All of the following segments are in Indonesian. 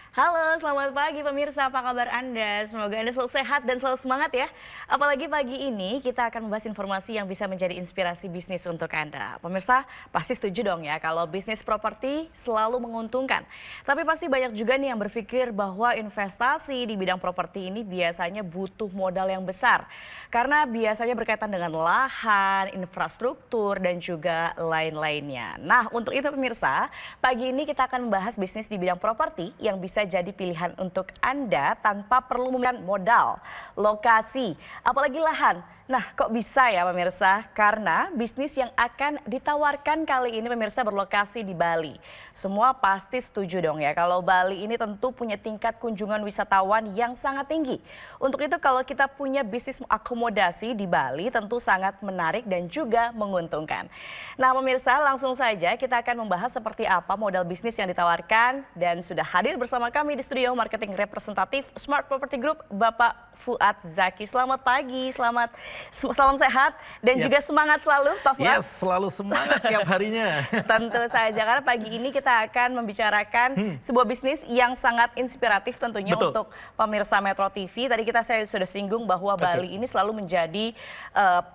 Halo, selamat pagi pemirsa. Apa kabar Anda? Semoga Anda selalu sehat dan selalu semangat ya. Apalagi pagi ini kita akan membahas informasi yang bisa menjadi inspirasi bisnis untuk Anda. Pemirsa pasti setuju dong ya kalau bisnis properti selalu menguntungkan. Tapi pasti banyak juga nih yang berpikir bahwa investasi di bidang properti ini biasanya butuh modal yang besar. Karena biasanya berkaitan dengan lahan, infrastruktur, dan juga lain-lainnya. Nah, untuk itu pemirsa, pagi ini kita akan membahas bisnis di bidang properti yang bisa jadi pilihan untuk Anda tanpa perlu memiliki modal, lokasi, apalagi lahan. Nah, kok bisa ya pemirsa? Karena bisnis yang akan ditawarkan kali ini pemirsa berlokasi di Bali. Semua pasti setuju dong ya kalau Bali ini tentu punya tingkat kunjungan wisatawan yang sangat tinggi. Untuk itu kalau kita punya bisnis akomodasi di Bali tentu sangat menarik dan juga menguntungkan. Nah pemirsa langsung saja kita akan membahas seperti apa modal bisnis yang ditawarkan dan sudah hadir bersama kami di studio marketing representatif Smart Property Group Bapak Fuad Zaki. Selamat pagi, salam sehat dan juga semangat selalu Pak Fuad. Yes, selalu semangat tiap harinya. Tentu saja karena pagi ini kita akan membicarakan sebuah bisnis yang sangat inspiratif tentunya untuk pemirsa Metro TV. Tadi saya sudah singgung bahwa Bali ini selalu menjadi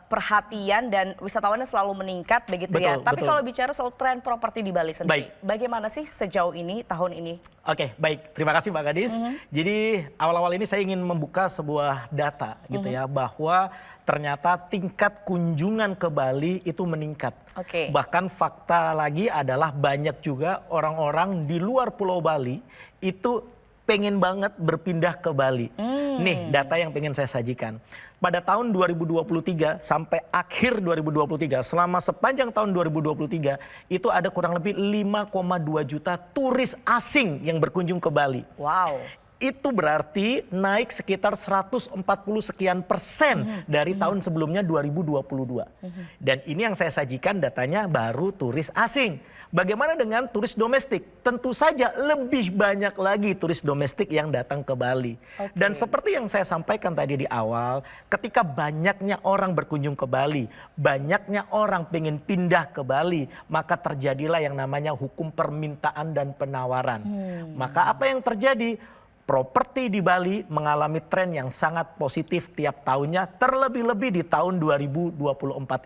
perhatian dan wisatawannya selalu meningkat begitu ya. Tapi kalau bicara soal tren properti di Bali sendiri, bagaimana sih sejauh ini tahun ini? Oke, baik. Terima kasih Mbak Gadis. Jadi awal-awal ini saya ingin membuka sebuah data gitu ya bahwa ternyata tingkat kunjungan ke Bali itu meningkat. Bahkan fakta lagi adalah banyak juga orang-orang di luar Pulau Bali itu pengen banget berpindah ke Bali. Nih data yang pengen saya sajikan. Pada tahun 2023 sampai akhir 2023, selama sepanjang tahun 2023 itu ada kurang lebih 5,2 juta turis asing yang berkunjung ke Bali. Wow. Itu berarti naik sekitar 140 sekian persen dari tahun sebelumnya 2022. Dan ini yang saya sajikan datanya baru turis asing. Bagaimana dengan turis domestik? Tentu saja lebih banyak lagi turis domestik yang datang ke Bali. Dan seperti yang saya sampaikan tadi di awal, ketika banyaknya orang berkunjung ke Bali, banyaknya orang pengen pindah ke Bali, maka terjadilah yang namanya hukum permintaan dan penawaran. Maka apa yang terjadi? Properti di Bali mengalami tren yang sangat positif tiap tahunnya, terlebih-lebih di tahun 2024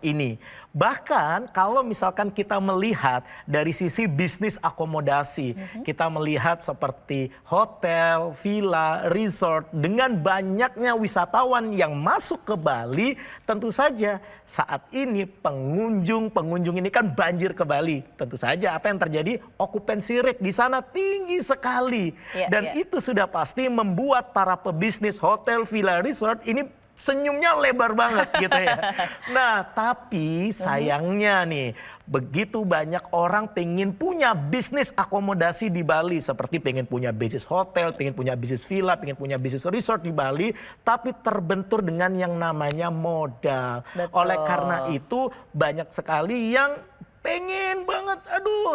ini. Bahkan kalau misalkan kita melihat dari sisi bisnis akomodasi, kita melihat seperti hotel, villa, resort, dengan banyaknya wisatawan yang masuk ke Bali, tentu saja saat ini pengunjung ini kan banjir ke Bali. Tentu saja apa yang terjadi? Okupansi rate di sana tinggi sekali. Dan itu sudah pasti membuat para pebisnis hotel, villa, resort ini senyumnya lebar banget gitu ya. Nah tapi sayangnya nih, begitu banyak orang pengen punya bisnis akomodasi di Bali. Seperti pengen punya bisnis hotel, pengen punya bisnis villa, pengen punya bisnis resort di Bali. Tapi terbentur dengan yang namanya modal. Oleh karena itu banyak sekali yang pengen banget,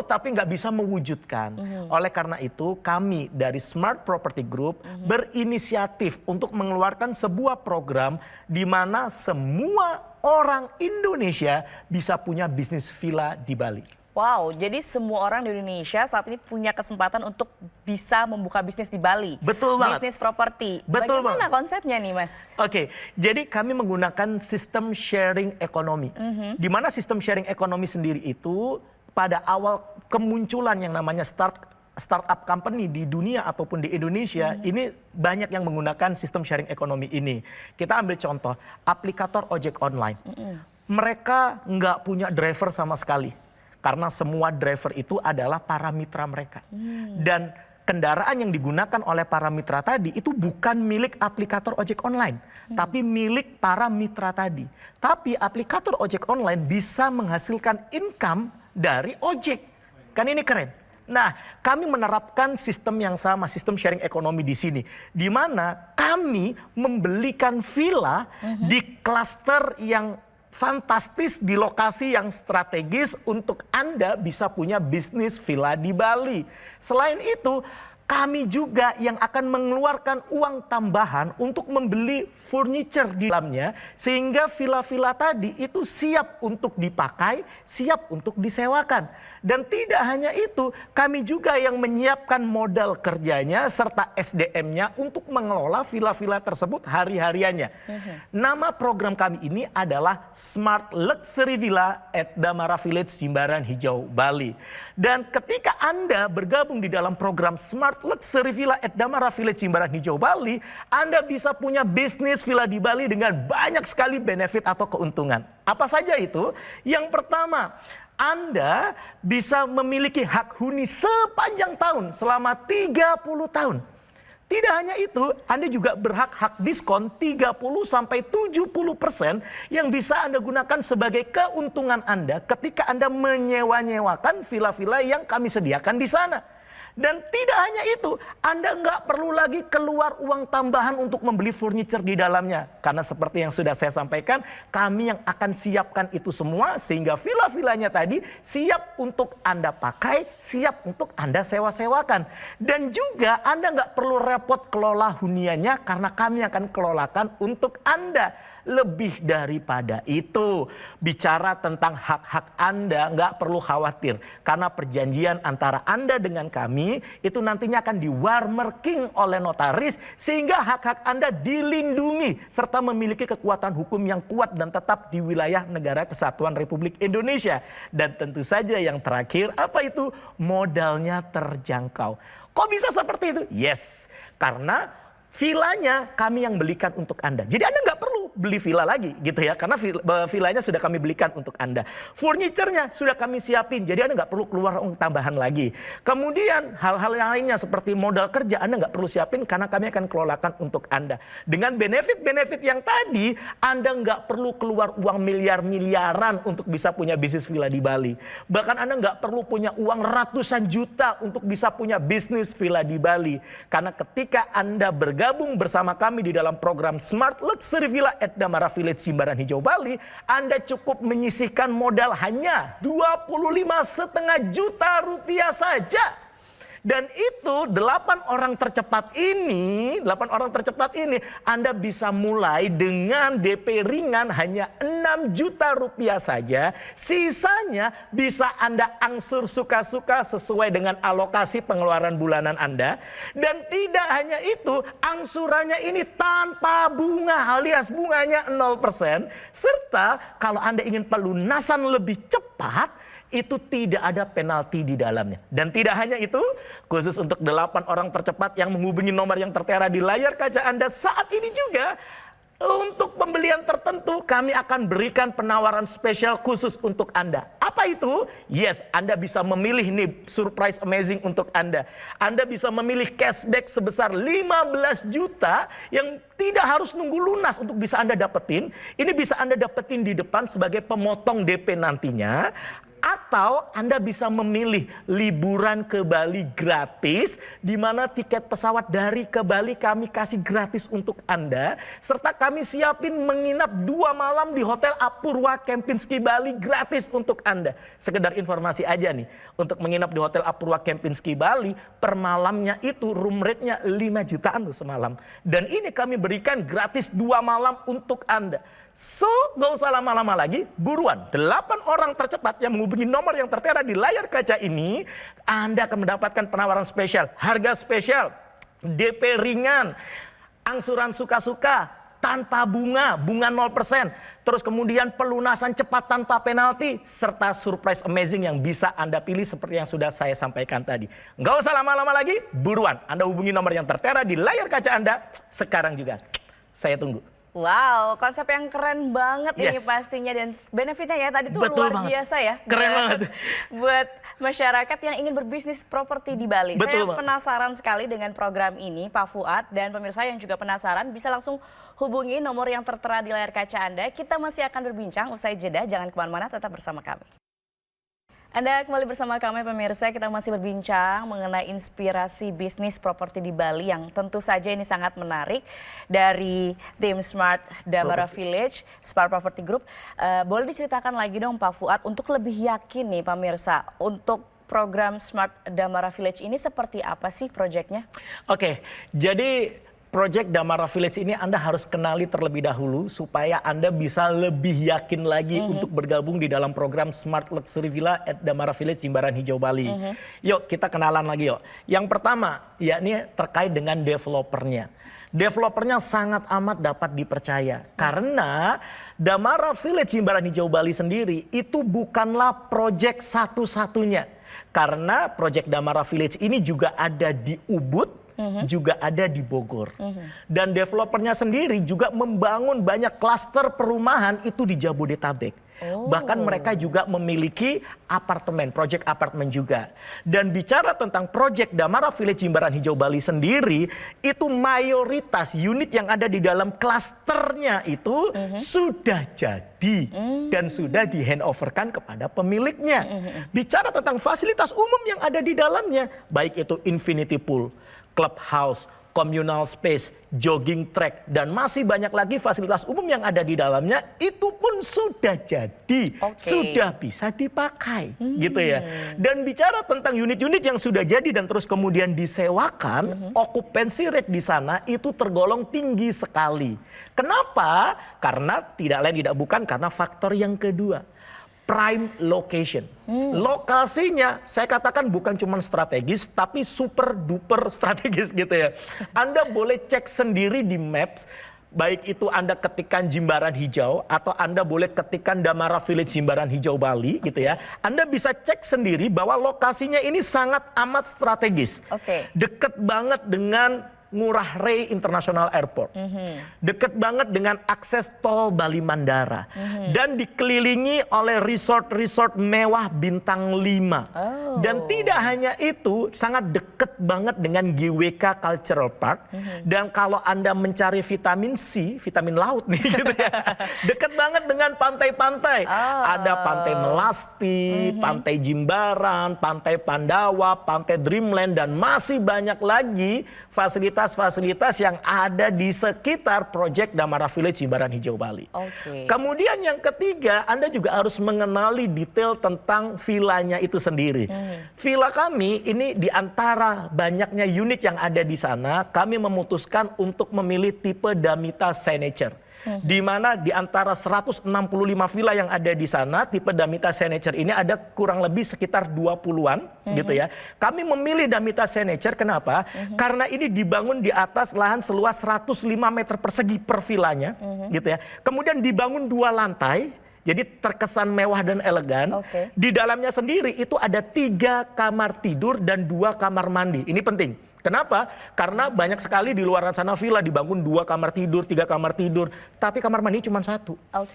tapi nggak bisa mewujudkan. Oleh karena itu kami dari Smart Property Group berinisiatif untuk mengeluarkan sebuah program di mana semua orang Indonesia bisa punya bisnis villa di Bali. Wow, jadi semua orang di Indonesia saat ini punya kesempatan untuk bisa membuka bisnis di Bali. Betul banget. Bisnis properti. Betul Bagaimana banget. konsepnya nih Mas? Oke, jadi kami menggunakan sistem sharing ekonomi. Di mana sistem sharing ekonomi sendiri itu pada awal kemunculan yang namanya startup company di dunia ataupun di Indonesia, ini banyak yang menggunakan sistem sharing ekonomi ini. Kita ambil contoh, aplikator ojek online. Mereka nggak punya driver sama sekali. Karena semua driver itu adalah para mitra mereka. Dan kendaraan yang digunakan oleh para mitra tadi itu bukan milik aplikator ojek online. Tapi milik para mitra tadi. Tapi aplikator ojek online bisa menghasilkan income dari ojek. Kan ini keren. Nah, kami menerapkan sistem yang sama, sistem sharing ekonomi di sini. Di mana kami membelikan villa di klaster yang fantastis di lokasi yang strategis untuk Anda bisa punya bisnis villa di Bali. Selain itu, kami juga yang akan mengeluarkan uang tambahan untuk membeli furniture di dalamnya sehingga villa-villa tadi itu siap untuk dipakai, siap untuk disewakan. Dan tidak hanya itu, kami juga yang menyiapkan modal kerjanya serta SDM-nya untuk mengelola villa-villa tersebut hari-hariannya. Nama program kami ini adalah Smart Luxury Villa at Damara Village Jimbaran Hijau, Bali. Dan ketika Anda bergabung di dalam program Smart Luxury Villa at Damara Village Jimbaran Hijau, Bali, Anda bisa punya bisnis villa di Bali dengan banyak sekali benefit atau keuntungan. Apa saja itu? Yang pertama, Anda bisa memiliki hak huni sepanjang tahun selama 30 tahun. Tidak hanya itu, Anda juga berhak hak diskon 30-70% yang bisa Anda gunakan sebagai keuntungan Anda ketika Anda menyewa-nyewakan villa-villa yang kami sediakan di sana. Dan tidak hanya itu, Anda nggak perlu lagi keluar uang tambahan untuk membeli furniture di dalamnya. Karena seperti yang sudah saya sampaikan, kami yang akan siapkan itu semua sehingga villa-villanya tadi siap untuk Anda pakai, siap untuk Anda sewa-sewakan. Dan juga Anda nggak perlu repot kelola huniannya karena kami akan kelolakan untuk Anda. Lebih daripada itu, bicara tentang hak-hak Anda nggak perlu khawatir. Karena perjanjian antara Anda dengan kami itu nantinya akan di-warmarking oleh notaris sehingga hak-hak Anda dilindungi serta memiliki kekuatan hukum yang kuat dan tetap di wilayah Negara Kesatuan Republik Indonesia. Dan tentu saja yang terakhir, apa itu? Modalnya terjangkau. Kok bisa seperti itu? Yes, karena villanya kami yang belikan untuk Anda. Jadi Anda nggak perlu beli villa lagi gitu ya. Karena villanya sudah kami belikan untuk Anda. Furniturnya sudah kami siapin. Jadi Anda nggak perlu keluar uang tambahan lagi. Kemudian hal-hal yang lainnya seperti modal kerja Anda nggak perlu siapin karena kami akan kelolakan untuk Anda. Dengan benefit-benefit yang tadi, Anda nggak perlu keluar uang miliar-miliaran untuk bisa punya bisnis villa di Bali. Bahkan Anda nggak perlu punya uang ratusan juta untuk bisa punya bisnis villa di Bali. Karena ketika Anda bergabung bersama kami di dalam program Smart Luxury Villa at Damara Village Jimbaran Hijau, Bali, Anda cukup menyisihkan modal hanya 25,5 juta rupiah saja. Dan itu 8 orang tercepat ini Anda bisa mulai dengan DP ringan hanya 6 juta rupiah saja. Sisanya bisa Anda angsur suka-suka sesuai dengan alokasi pengeluaran bulanan Anda. Dan tidak hanya itu, angsurannya ini tanpa bunga alias bunganya 0%. Serta kalau Anda ingin pelunasan lebih cepat, itu tidak ada penalti di dalamnya. Dan tidak hanya itu, khusus untuk 8 orang tercepat yang menghubungi nomor yang tertera di layar kaca Anda saat ini juga, untuk pembelian tertentu kami akan berikan penawaran spesial khusus untuk Anda. Apa itu? Yes, Anda bisa memilih nih surprise amazing untuk Anda. Anda bisa memilih cashback sebesar 15 juta yang tidak harus nunggu lunas untuk bisa Anda dapetin. Ini bisa Anda dapetin di depan sebagai pemotong DP nantinya. Atau Anda bisa memilih liburan ke Bali gratis, di mana tiket pesawat dari ke Bali kami kasih gratis untuk Anda. Serta kami siapin menginap 2 malam di Hotel Apurwa Kempinski Bali gratis untuk Anda. Sekedar informasi aja nih, untuk menginap di Hotel Apurwa Kempinski Bali, per malamnya itu room rate-nya 5 jutaan tuh semalam. Dan ini kami berikan gratis 2 malam untuk Anda. So, gak usah lama-lama lagi, buruan 8 orang tercepat yang menghubungi nomor yang tertera di layar kaca ini, Anda akan mendapatkan penawaran spesial, harga spesial, DP ringan, angsuran suka-suka, tanpa bunga 0%, terus kemudian pelunasan cepat tanpa penalti, serta surprise amazing yang bisa Anda pilih seperti yang sudah saya sampaikan tadi. Gak usah lama-lama lagi, buruan Anda hubungi nomor yang tertera di layar kaca Anda sekarang juga. Saya tunggu. Wow, konsep yang keren banget ini Yes. pastinya, dan benefitnya ya tadi tuh Betul luar banget. biasa ya. Keren banget. Buat masyarakat yang ingin berbisnis properti di Bali. Betul Saya banget. penasaran sekali dengan program ini, Pak Fuad, dan pemirsa yang juga penasaran bisa langsung hubungi nomor yang tertera di layar kaca Anda. Kita masih akan berbincang usai jeda, jangan kemana-mana, tetap bersama kami. Anda kembali bersama kami pemirsa, kita masih berbincang mengenai inspirasi bisnis properti di Bali yang tentu saja ini sangat menarik dari tim Smart Damara Village, Smart Property Group. Boleh diceritakan lagi dong Pak Fuad untuk lebih yakin nih pemirsa untuk program Smart Damara Village ini seperti apa sih proyeknya? Oke, jadi Project Damara Village ini Anda harus kenali terlebih dahulu supaya Anda bisa lebih yakin lagi untuk bergabung di dalam program Smart Luxury Villa at Damara Village Jimbaran Hijau Bali. Yuk kita kenalan lagi yuk. Yang pertama yakni terkait dengan developernya. Developernya sangat amat dapat dipercaya karena Damara Village Jimbaran Hijau Bali sendiri itu bukanlah proyek satu-satunya. Karena proyek Damara Village ini juga ada di Ubud, juga ada di Bogor. Dan developernya sendiri juga membangun banyak klaster perumahan itu di Jabodetabek. Bahkan mereka juga memiliki apartemen, proyek apartemen juga. Dan bicara tentang proyek Damara Village Jimbaran Hijau Bali sendiri, itu mayoritas unit yang ada di dalam klasternya itu sudah jadi dan sudah di handoverkan kepada pemiliknya. Bicara tentang fasilitas umum yang ada di dalamnya, baik itu infinity pool, clubhouse, communal space, jogging track, dan masih banyak lagi fasilitas umum yang ada di dalamnya, itu pun sudah jadi, sudah bisa dipakai, gitu ya. Dan bicara tentang unit-unit yang sudah jadi dan terus kemudian disewakan, occupancy rate di sana itu tergolong tinggi sekali. Kenapa? Karena tidak lain tidak bukan karena faktor yang kedua. Prime location. Lokasinya saya katakan bukan cuma strategis tapi super duper strategis gitu ya. Anda boleh cek sendiri di Maps, baik itu Anda ketikkan Jimbaran Hijau atau Anda boleh ketikkan Damara Village Jimbaran Hijau Bali gitu ya. Anda bisa cek sendiri bahwa lokasinya ini sangat amat strategis. Deket banget dengan Ngurah Rai International Airport. Deket banget dengan akses tol Bali Mandara. Dan dikelilingi oleh resort-resort mewah bintang 5. Dan tidak hanya itu, sangat deket banget dengan GWK Cultural Park. Dan kalau Anda mencari vitamin C, vitamin laut nih gitu ya. Deket banget dengan pantai-pantai. Ada Pantai Melasti, Pantai Jimbaran, Pantai Pandawa, Pantai Dreamland, dan masih banyak lagi fasilitas yang ada di sekitar proyek Damara Village Jimbaran Hijau Bali. Kemudian yang ketiga, Anda juga harus mengenali detail tentang villanya itu sendiri. Villa kami ini di antara banyaknya unit yang ada di sana, kami memutuskan untuk memilih tipe Damita Signature. Di mana di antara 165 villa yang ada di sana, tipe Damita Signature ini ada kurang lebih sekitar 20-an gitu ya. Kami memilih Damita Signature kenapa? Karena ini dibangun di atas lahan seluas 105 meter persegi per villanya gitu ya. Kemudian dibangun 2 lantai. Jadi terkesan mewah dan elegan. Di dalamnya sendiri itu ada 3 kamar tidur dan 2 kamar mandi. Ini penting. Kenapa? Karena banyak sekali di luar sana villa dibangun 2 kamar tidur, 3 kamar tidur, tapi kamar mandi cuma 1.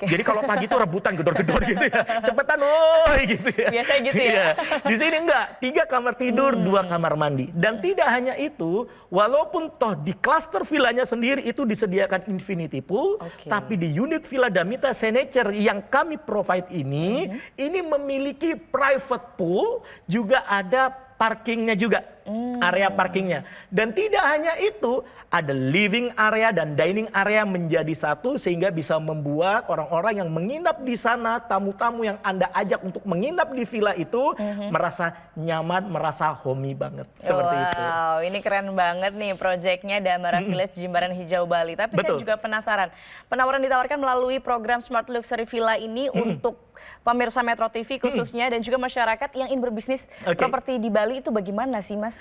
Jadi kalau pagi itu rebutan gedor-gedor gitu ya, cepetan woi gitu ya. Biasanya gitu ya. Di sini enggak, 3 kamar tidur, 2 kamar mandi. Dan tidak hanya itu, walaupun toh di klaster villanya sendiri itu disediakan infinity pool, tapi di unit Villa Damita Signature yang kami provide ini memiliki private pool, juga ada parkingnya juga, area parkingnya. Dan tidak hanya itu, ada living area dan dining area menjadi satu sehingga bisa membuat orang-orang yang menginap di sana, tamu-tamu yang Anda ajak untuk menginap di villa itu merasa nyaman, merasa homey banget. Seperti itu. Wow, ini keren banget nih proyeknya Damara Village Jimbaran Hijau Bali. Tapi saya juga penasaran, penawaran ditawarkan melalui program Smart Luxury Villa ini untuk pemirsa Metro TV khususnya dan juga masyarakat yang ingin berbisnis properti di Bali itu bagaimana sih Mas?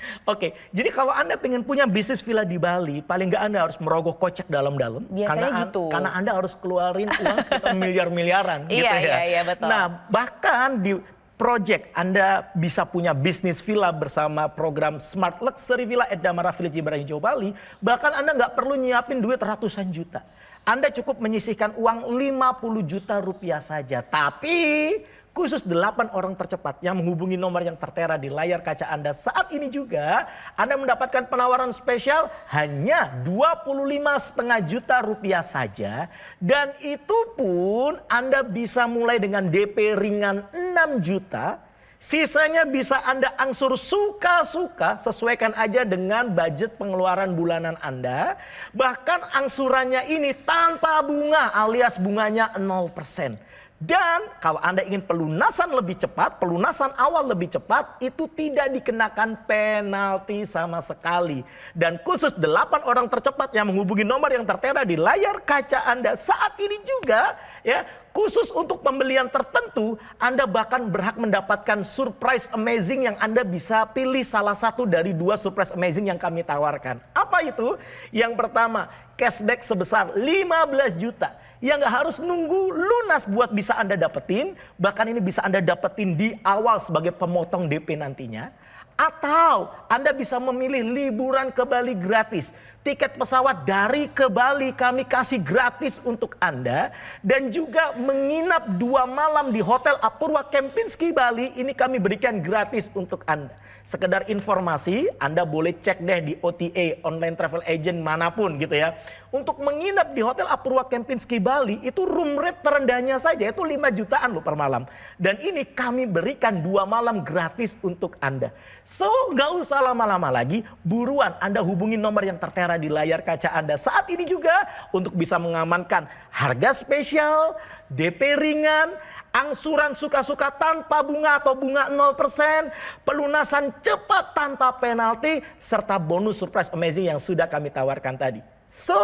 Jadi kalau Anda pengen punya bisnis villa di Bali, paling nggak Anda harus merogoh kocek dalam-dalam. Karena Anda harus keluarin uang sekitar miliar-miliaran gitu ya. Iya, betul. Nah bahkan di project Anda bisa punya bisnis villa bersama program Smart Luxury Villa at Damara Village Jimbaran Hijau Bali, bahkan Anda nggak perlu nyiapin duit ratusan juta. Anda cukup menyisihkan uang 50 juta rupiah saja. Tapi khusus 8 orang tercepat yang menghubungi nomor yang tertera di layar kaca Anda saat ini juga, Anda mendapatkan penawaran spesial hanya 25,5 juta rupiah saja. Dan itu pun Anda bisa mulai dengan DP ringan 6 juta. Sisanya bisa Anda angsur suka-suka, sesuaikan aja dengan budget pengeluaran bulanan Anda. Bahkan angsurannya ini tanpa bunga alias bunganya 0%. Dan kalau Anda ingin pelunasan lebih cepat, pelunasan awal lebih cepat, itu tidak dikenakan penalti sama sekali. Dan khusus 8 orang tercepat yang menghubungi nomor yang tertera di layar kaca Anda saat ini juga, ya, khusus untuk pembelian tertentu, Anda bahkan berhak mendapatkan surprise amazing yang Anda bisa pilih salah satu dari 2 surprise amazing yang kami tawarkan. Apa itu? Yang pertama, cashback sebesar 15 juta. Yang nggak harus nunggu lunas buat bisa Anda dapetin. Bahkan ini bisa Anda dapetin di awal sebagai pemotong DP nantinya. Atau Anda bisa memilih liburan ke Bali gratis. Tiket pesawat dari ke Bali kami kasih gratis untuk Anda. Dan juga menginap 2 malam di Hotel Apurwa Kempinski Bali. Ini kami berikan gratis untuk Anda. Sekedar informasi, Anda boleh cek deh di OTA, online travel agent manapun gitu ya. Untuk menginap di Hotel Apurwa Kempinski Bali, itu room rate terendahnya saja itu 5 jutaan loh per malam. Dan ini kami berikan 2 malam gratis untuk Anda. So, nggak usah lama-lama lagi, buruan Anda hubungi nomor yang tertera di layar kaca Anda saat ini juga untuk bisa mengamankan harga spesial, DP ringan, angsuran suka-suka tanpa bunga atau bunga 0%, pelunasan cepat tanpa penalti, serta bonus surprise amazing yang sudah kami tawarkan tadi. So,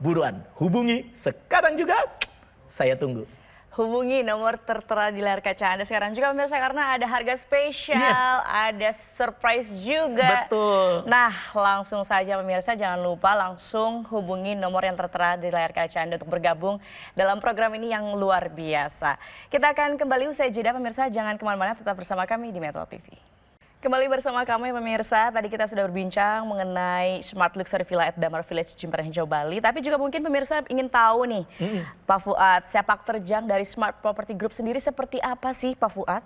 buruan hubungi sekarang juga, saya tunggu. Hubungi nomor tertera di layar kaca Anda sekarang juga pemirsa karena ada harga spesial, ada surprise juga. Betul. Nah, langsung saja pemirsa jangan lupa langsung hubungi nomor yang tertera di layar kaca Anda untuk bergabung dalam program ini yang luar biasa. Kita akan kembali usai jeda pemirsa, jangan kemana-mana, tetap bersama kami di Metro TV. Kembali bersama kami pemirsa, tadi kita sudah berbincang mengenai Smart Luxury Villa at Damar Village Jimbaran Hijau Bali. Tapi juga mungkin pemirsa ingin tahu nih, Pak Fuad, sepak terjang dari Smart Property Group sendiri seperti apa sih Pak Fuad?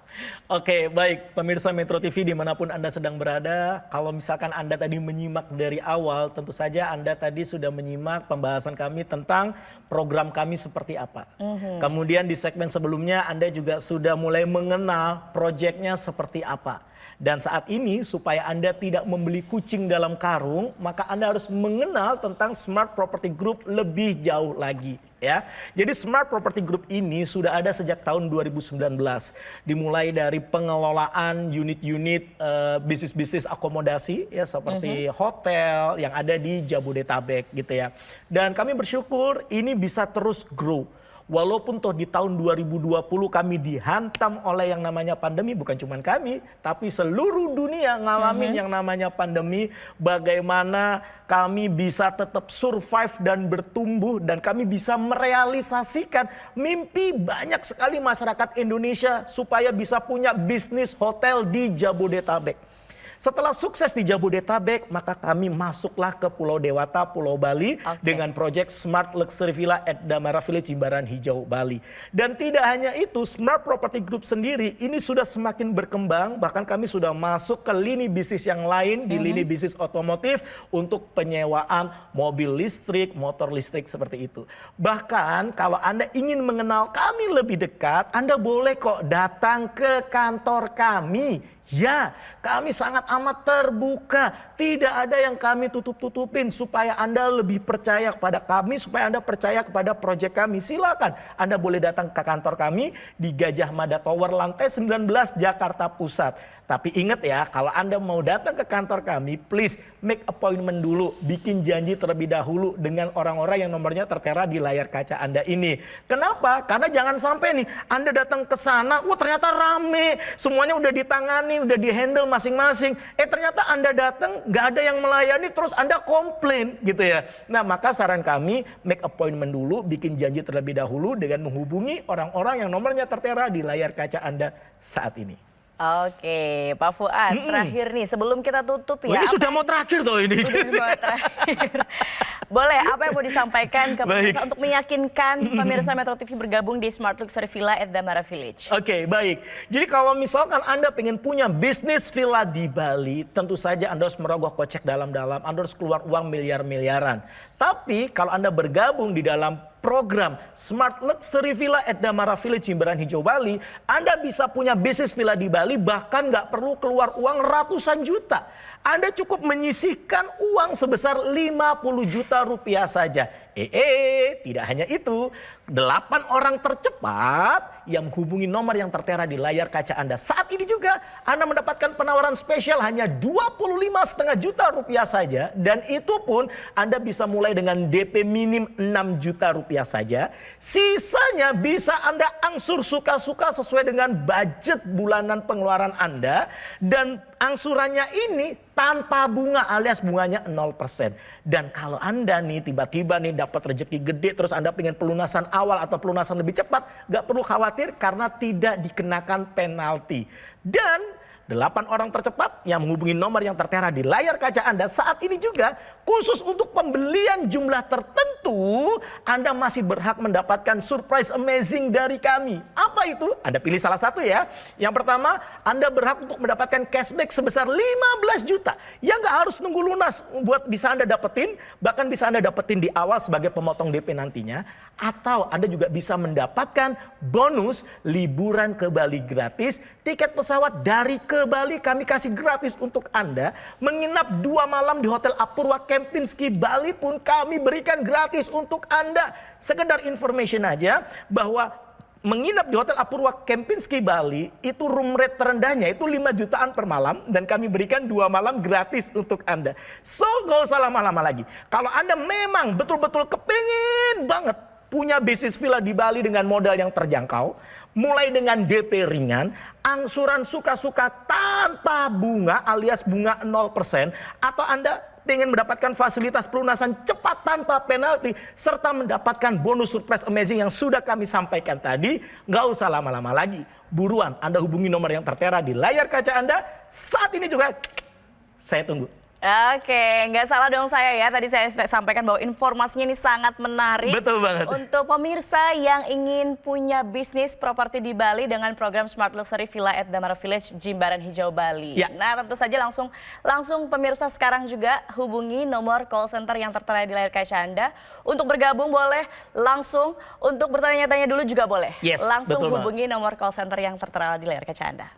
Oke, baik pemirsa Metro TV dimanapun Anda sedang berada. Kalau misalkan Anda tadi menyimak dari awal, tentu saja Anda tadi sudah menyimak pembahasan kami tentang program kami seperti apa. Kemudian di segmen sebelumnya Anda juga sudah mulai mengenal proyeknya seperti apa. Dan saat ini supaya Anda tidak membeli kucing dalam karung, maka Anda harus mengenal tentang Smart Property Group lebih jauh lagi. Ya, jadi Smart Property Group ini sudah ada sejak tahun 2019. Dimulai dari pengelolaan unit-unit bisnis-bisnis akomodasi ya seperti hotel yang ada di Jabodetabek gitu ya. Dan kami bersyukur ini bisa terus grow. Walaupun toh di tahun 2020 kami dihantam oleh yang namanya pandemi, bukan cuma kami, tapi seluruh dunia ngalamin yang namanya pandemi, bagaimana kami bisa tetap survive dan bertumbuh dan kami bisa merealisasikan mimpi banyak sekali masyarakat Indonesia supaya bisa punya bisnis hotel di Jabodetabek. Setelah sukses di Jabodetabek, maka kami masuklah ke Pulau Dewata, Pulau Bali dengan proyek Smart Luxury Villa at Damara Village Jimbaran Hijau Bali. Dan tidak hanya itu, Smart Property Group sendiri ini sudah semakin berkembang, bahkan kami sudah masuk ke lini bisnis yang lain di lini bisnis otomotif untuk penyewaan mobil listrik, motor listrik seperti itu. Bahkan kalau Anda ingin mengenal kami lebih dekat, Anda boleh kok datang ke kantor kami. Ya, kami sangat amat terbuka. Tidak ada yang kami tutup-tutupin supaya Anda lebih percaya kepada kami, supaya Anda percaya kepada proyek kami. Silakan, Anda boleh datang ke kantor kami di Gajah Mada Tower lantai 19 Jakarta Pusat. Tapi ingat ya, kalau Anda mau datang ke kantor kami, please make appointment dulu. Bikin janji terlebih dahulu dengan orang-orang yang nomornya tertera di layar kaca Anda ini. Kenapa? Karena jangan sampai nih, Anda datang ke sana, wah ternyata rame, semuanya udah ditangani, udah di-handle masing-masing. Ternyata Anda datang, nggak ada yang melayani, terus Anda komplain gitu ya. Nah, maka saran kami, make appointment dulu, bikin janji terlebih dahulu dengan menghubungi orang-orang yang nomornya tertera di layar kaca Anda saat ini. Oke, Pak Fuad, terakhir nih sebelum kita tutup ya. Ini sudah mau terakhir tuh ini. Sudah mau terakhir. Boleh, apa yang mau disampaikan ke pemirsa untuk meyakinkan pemirsa Metro TV bergabung di Smart Luxury Villa at Damara Village? Oke, baik. Jadi kalau misalkan Anda pengen punya bisnis villa di Bali, tentu saja Anda harus merogoh kocek dalam-dalam, Anda harus keluar uang miliar-miliaran. Tapi kalau Anda bergabung di dalam program Smart Luxury Villa at Damara Village Jimbaran Hijau Bali, Anda bisa punya bisnis villa di Bali bahkan nggak perlu keluar uang ratusan juta. Anda cukup menyisihkan uang sebesar 50 juta rupiah saja. Tidak hanya itu, 8 orang tercepat yang menghubungi nomor yang tertera di layar kaca Anda. Saat ini juga Anda mendapatkan penawaran spesial hanya 25,5 juta rupiah saja. Dan itu pun Anda bisa mulai dengan DP minim 6 juta rupiah saja. Sisanya bisa Anda angsur suka-suka sesuai dengan budget bulanan pengeluaran Anda. Dan angsurannya ini tanpa bunga alias bunganya 0%. Dan kalau Anda nih tiba-tiba nih dapat rezeki gede terus Anda pengen pelunasan awal atau pelunasan lebih cepat, gak perlu khawatir karena tidak dikenakan penalti. Dan 8 orang tercepat yang menghubungi nomor yang tertera di layar kaca Anda saat ini juga khusus untuk pembelian jumlah tertentu Anda masih berhak mendapatkan surprise amazing dari kami. Apa itu? Anda pilih salah satu ya. Yang pertama, Anda berhak untuk mendapatkan cashback sebesar 15 juta yang gak harus nunggu lunas buat bisa Anda dapetin, bahkan bisa Anda dapetin di awal sebagai pemotong DP nantinya. Atau Anda juga bisa mendapatkan bonus liburan ke Bali gratis, tiket pesawat dari ke Bali kami kasih gratis untuk Anda. Menginap 2 malam di Hotel Apurwa Kempinski Bali pun kami berikan gratis untuk Anda. Sekedar information aja bahwa menginap di Hotel Apurwa Kempinski Bali itu room rate terendahnya itu 5 jutaan per malam dan kami berikan 2 malam gratis untuk Anda. So gak usah lama-lama lagi. Kalau Anda memang betul-betul kepingin banget punya bisnis villa di Bali dengan modal yang terjangkau, mulai dengan DP ringan, angsuran suka-suka tanpa bunga alias bunga 0%, atau Anda ingin mendapatkan fasilitas pelunasan cepat tanpa penalti, serta mendapatkan bonus surprise amazing yang sudah kami sampaikan tadi, nggak usah lama-lama lagi. Buruan Anda hubungi nomor yang tertera di layar kaca Anda. Saat ini juga saya tunggu. Oke, nggak salah dong saya ya. Tadi saya sampaikan bahwa informasinya ini sangat menarik. Betul banget. Untuk pemirsa yang ingin punya bisnis properti di Bali dengan program Smart Luxury Villa at Damara Village, Jimbaran Hijau Bali. Ya. Nah, tentu saja langsung pemirsa sekarang juga hubungi nomor call center yang tertera di layar kaca Anda. Untuk bergabung boleh langsung, untuk bertanya-tanya dulu juga boleh. Yes, langsung betul hubungi nomor call center yang tertera di layar kaca Anda.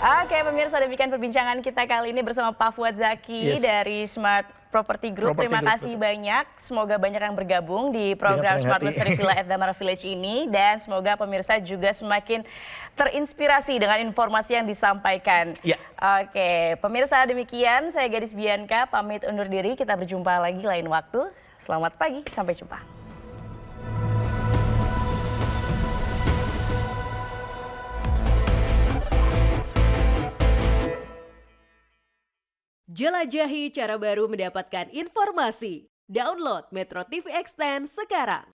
Oke pemirsa, demikian perbincangan kita kali ini bersama Pak Fuad Zaki dari Smart Property Group. Terima kasih banyak. Semoga banyak yang bergabung di program Smart Luxury Villa at Damara Village ini. Dan semoga pemirsa juga semakin terinspirasi dengan informasi yang disampaikan. Ya. Oke pemirsa, demikian saya Gadis Bianca pamit undur diri. Kita berjumpa lagi lain waktu. Selamat pagi, sampai jumpa. Jelajahi cara baru mendapatkan informasi. Download Metro TV Extend sekarang.